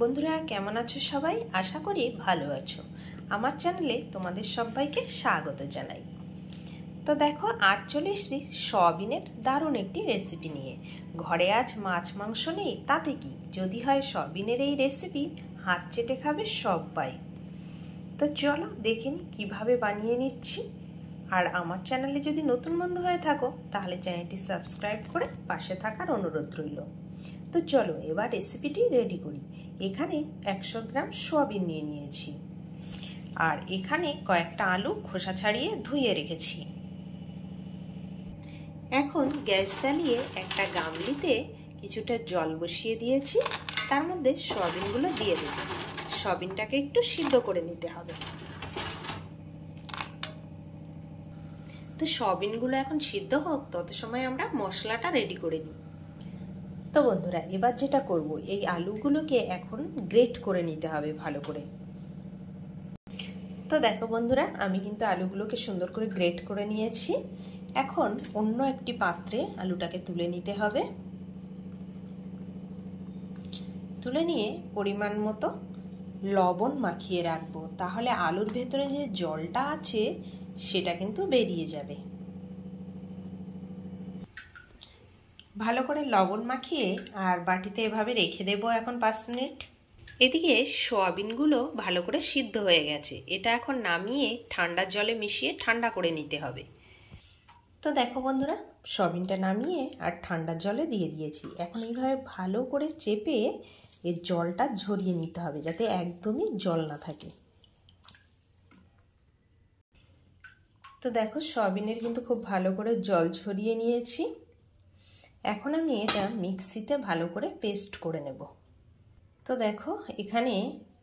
বন্ধুরা কেমন আছো সবাই? আশা করি ভালো আছো। আমার চ্যানেলে তোমাদের সবাইকে স্বাগত জানাই। তো দেখো, আজ চলে এসেছি সয়াবিনের দারুণ একটি রেসিপি নিয়ে। ঘরে আজ মাছ মাংস নেই, তাতে কি, যদি হয় সয়াবিনের এই রেসিপি হাত চেটে খাবে সবাই। তো চলো দেখে নিই কীভাবে বানিয়ে নিচ্ছি। আর আমার চ্যানেলে যদি নতুন বন্ধু হয়ে থাকো তাহলে চ্যানেলটি সাবস্ক্রাইব করে পাশে থাকার অনুরোধ রইল। তো চলো এবার রেসিপিটি রেডি করি। এখানে 100 গ্রাম সয়াবিন নিয়ে নিয়েছি, আর এখানে কয়েকটা আলু খোসা ছাড়িয়ে ধুয়ে রেখেছি। এখন গ্যাস জ্বালিয়ে একটা গামলিতে কিছুটা জল বসিয়ে দিয়েছি, তার মধ্যে সয়াবিনগুলো দিয়ে দেব। সয়াবিনটাকে একটু সিদ্ধ করে নিতে হবে। তো সয়াবিনগুলো এখন সিদ্ধ হোক, তত সময় আমরা মশলাটা রেডি করে নিই। তো বন্ধুরা, এবার যেটা করব, এই আলুগুলোকে এখন গ্রেট করে নিতে হবে ভালো করে। তো দেখো বন্ধুরা, আমি কিন্তু আলুগুলোকে সুন্দর করে গ্রেট করে নিয়েছি। এখন অন্য একটি পাত্রে আলুটাকে তুলে নিতে হবে। তুলে নিয়ে পরিমাণ মতো লবণ মাখিয়ে রাখবো, তাহলে আলুর ভেতরে যে জলটা আছে সেটা কিন্তু বেরিয়ে যাবে। ভালো করে লবণ মাখিয়ে আর বাটিতে এভাবে রেখে দেবো এখন 5 মিনিট। এদিকে সয়াবিনগুলো ভালো করে সিদ্ধ হয়ে গেছে। এটা এখন নামিয়ে ঠান্ডার জলে মিশিয়ে ঠান্ডা করে নিতে হবে। তো দেখো বন্ধুরা, সয়াবিনটা নামিয়ে আর ঠান্ডার জলে দিয়ে দিয়েছি। এখন এইভাবে ভালো করে চেপে এর জলটা ঝরিয়ে নিতে হবে, যাতে একদমই জল না থাকে। তো দেখো, সয়াবিনের কিন্তু খুব ভালো করে জল ঝরিয়ে নিয়েছি। এখন আমি এটা মিক্সিতে ভালো করে পেস্ট করে নেব। তো দেখো, এখানে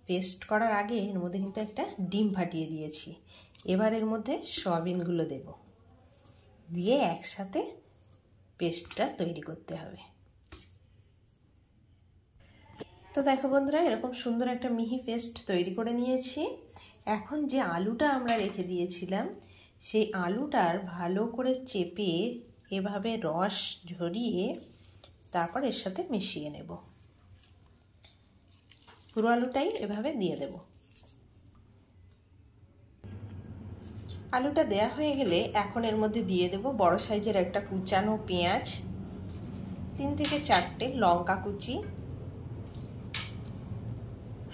পেস্ট করার আগে এর মধ্যে কিন্তু একটা ডিম ফাটিয়ে দিয়েছি। এবার এর মধ্যে সয়াবিনগুলো দেব, দিয়ে একসাথে পেস্টটা তৈরি করতে হবে। তো দেখো বন্ধুরা, এরকম সুন্দর একটা মিহি পেস্ট তৈরি করে নিয়েছি। এখন যে আলুটা আমরা রেখে দিয়েছিলাম, সেই আলুটার ভালো করে চেপে এভাবে রস ঝরিয়ে তারপর এর সাথে মিশিয়ে নেব। পুরো আলুটাই এভাবে দিয়ে দেব। আলুটা দেয়া হয়ে গেলে এখন এর মধ্যে দিয়ে দেব বড় সাইজের একটা কুচানো পেঁয়াজ, 3 থেকে 4টে লঙ্কা কুচি,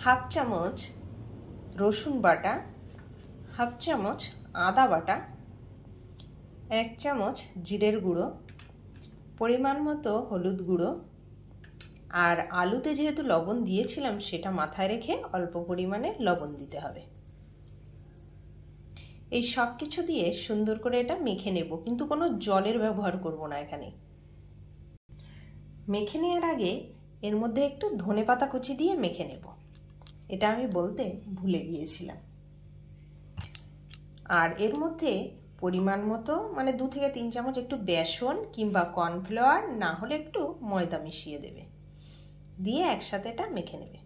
হাফ চামচ রসুন বাটা, হাফ চামচ আদা বাটা, 1 চামচ জিরের গুঁড়ো, পরিমাণ মতো হলুদ গুঁড়ো, আর আলুতে যেহেতু লবণ দিয়েছিলাম সেটা মাথায় রেখে অল্প পরিমাণে লবণ দিতে হবে। এই সব কিছু দিয়ে সুন্দর করে এটা মেখে নেব, কিন্তু কোনো জলের ব্যবহার করব না এখানে। মেখে নেওয়ার আগে এর মধ্যে একটু ধনেপাতা কুচি দিয়ে মেখে নেব, এটা আমি বলতে ভুলে গিয়েছিলাম। আর এর মধ্যে পরিমাণ মতো 2 থেকে 3 চামচ একটু বেসন কিংবা কর্নফ্লাওয়ার, না হলে একটু ময়দা মিশিয়ে দেবে, দিয়ে একসাথে এটা মেখে নেবে।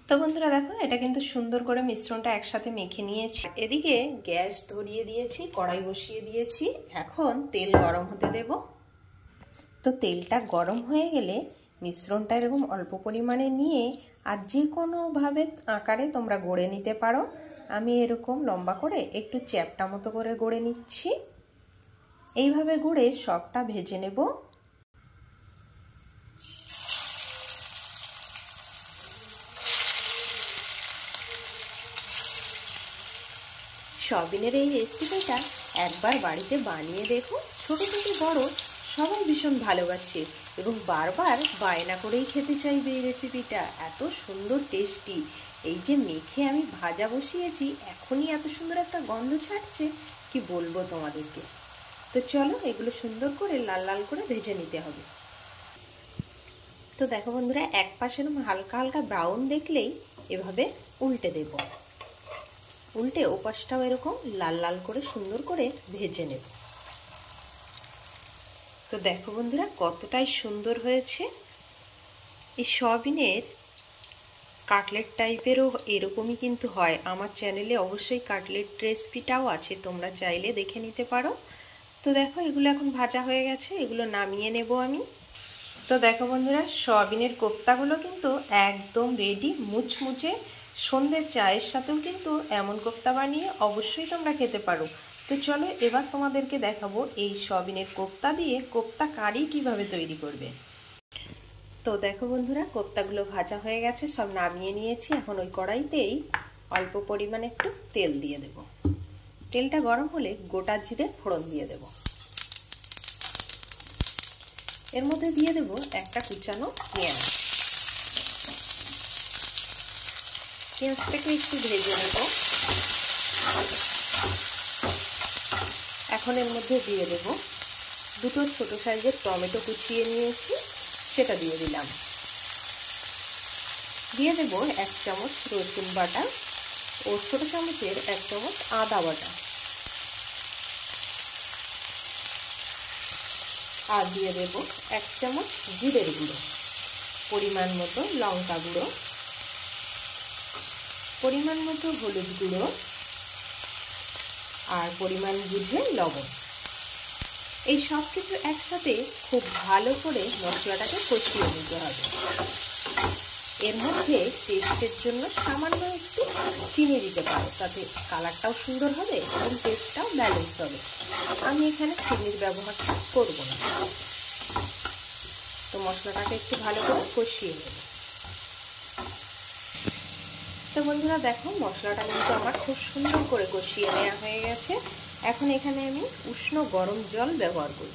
তো বন্ধুরা দেখো, এটা কিন্তু সুন্দর করে মিশ্রণটা একসাথে মেখে নিয়েছি। এদিকে গ্যাস ধরিয়ে দিয়েছি, কড়াই বসিয়ে দিয়েছি। এখন তেল গরম হতে দেব। তো তেলটা গরম হয়ে গেলে মিশ্রণটা এরকম অল্প পরিমাণে নিয়ে আর যে কোনোভাবে আকারে তোমরা গড়ে নিতে পারো। আমি এরকম লম্বা করে একটু চ্যাপটা মতো করে গড়ে নিচ্ছি। এইভাবে গড়ে সবটা ভেজে নেব। সয়াবিনের এই রেসিপিটা একবার বাড়িতে বানিয়ে দেখো। ছোট থেকে বড় সবাই ভীষণ ভালোবাসে এবং বারবার বায়না করেই খেতে চাইবে এই রেসিপিটা। এত সুন্দর টেস্টি। এই যে মেখে আমি ভাজা বসিয়েছি, এখনই এত সুন্দর একটা গন্ধ ছাড়ছে, কি বলবো তোমাদেরকে। তো চলো এগুলো সুন্দর করে লাল লাল করে ভেজে নিতে হবে। তো দেখো বন্ধুরা, এক পাশে হালকা হালকা ব্রাউন দেখলেই এভাবে উল্টে দেব। উল্টে ওপাশটাও এরকম লাল লাল করে সুন্দর করে ভেজে নেব। তো দেখো বন্ধুরা, কতটাই সুন্দর হয়েছে। এই সয়াবিনের কাটলেট টাইপেরও এরকমই কিন্তু হয়। আমার চ্যানেলে অবশ্যই কাটলেট রেসিপিটাও আছে, তোমরা চাইলে দেখে নিতে পারো। তো দেখো, এগুলো এখন ভাজা হয়ে গেছে, এগুলো নামিয়ে নেব আমি। তো দেখো বন্ধুরা, সয়াবিনের কোপ্তাগুলো কিন্তু একদম রেডি, মুচমুচে। সন্ধ্যের চায়ের সাথেও কিন্তু এমন কোপ্তা বানিয়ে অবশ্যই তোমরা খেতে পারো। তো চলো এবার তোমাদেরকে দেখাবো এই সয়াবিনের কোপ্তা দিয়ে কোপ্তা কারি কিভাবে তৈরি করবে। তো দেখো বন্ধুরা, কোপ্তাগুলো ভাজা হয়ে গেছে, সব নামিয়ে নিয়েছি। এখন ওই কড়াইতেই অল্প পরিমাণে একটু তেল দিয়ে দেব। তেলটা গরম হলে গোটা জিরে ফোড়ন দিয়ে দেব। এর মধ্যে দিয়ে দেব একটা কুচানো পেঁয়াজ। পেঁয়াজটাকে একটু ভেজে নেব। এখন এর মধ্যে দিয়ে দেব দুটো ছোট সাইজের টমেটো কুচিয়ে নিয়েছি, সেটা দিয়ে দিলাম। দিয়ে দেব 1 চামচ রসুন বাটা ও ছোট চামচের 1 চামচ আদা বাটা। আর দিয়ে দেব 1 চামচ জিরের গুঁড়ো, পরিমাণ মতো লঙ্কা গুঁড়ো, পরিমাণ মতো হলুদ গুঁড়ো আর পরিমাণ বুঝে লবণ। এই সব কিছু একসাথে খুব ভালো করে মশলাটাকে কষিয়ে নিতে হবে। এর মধ্যে টেস্টের জন্য সামান্য একটু চিনি দিতে পারো, তাতে কালারটাও সুন্দর হবে এবং টেস্টটাও ব্যালেন্স হবে। আমি এখানে চিনির ব্যবহারটা করব না। তো মশলাটাকে একটু ভালো করে কষিয়ে নেব। তো বন্ধুরা দেখো, মশলাটা কিন্তু আমার খুব সুন্দর করে কষিয়ে নেওয়া হয়ে গেছে। এখন এখানে আমি উষ্ণ গরম জল ব্যবহার করি।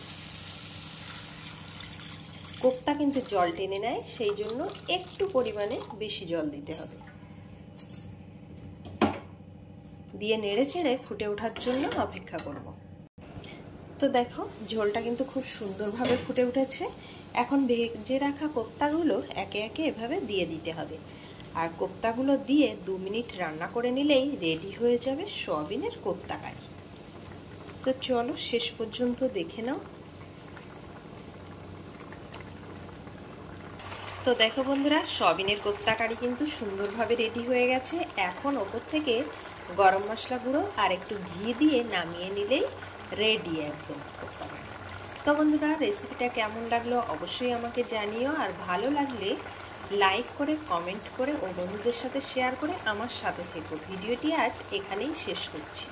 কোপ্তা কিন্তু জল টেনে নেয়, সেই জন্য একটু পরিমাণে বেশি জল দিতে হবে। দিয়ে নেড়ে চেড়ে ফুটে ওঠার জন্য অপেক্ষা করব। তো দেখো, ঝোলটা কিন্তু খুব সুন্দরভাবে ফুটে উঠেছে। এখন ভেজে রাখা কোপ্তাগুলো একে একে এভাবে দিয়ে দিতে হবে। আর কোপ্তাগুলো দিয়ে 2 মিনিট রান্না করে নিলেই রেডি হয়ে যাবে সয়াবিনের কোপ্তা কারি। তো চলো শেষ পর্যন্ত দেখে নাও। তো দেখো বন্ধুরা, সয়াবিনের কোপ্তা কারি কিন্তু সুন্দরভাবে রেডি হয়ে গেছে। এখন ওপর থেকে গরম মশলা গুঁড়ো আর একটু ঘি দিয়ে নামিয়ে নিলেই রেডি একদম কোপ্তা কারি। তো বন্ধুরা, রেসিপিটা কেমন লাগলো অবশ্যই আমাকে জানিও। আর ভালো লাগলে লাইক করে, কমেন্ট করে ও বন্ধুদের সাথে শেয়ার করে আমার সাথে থেকো। ভিডিওটি আজ এখানেই শেষ করছি।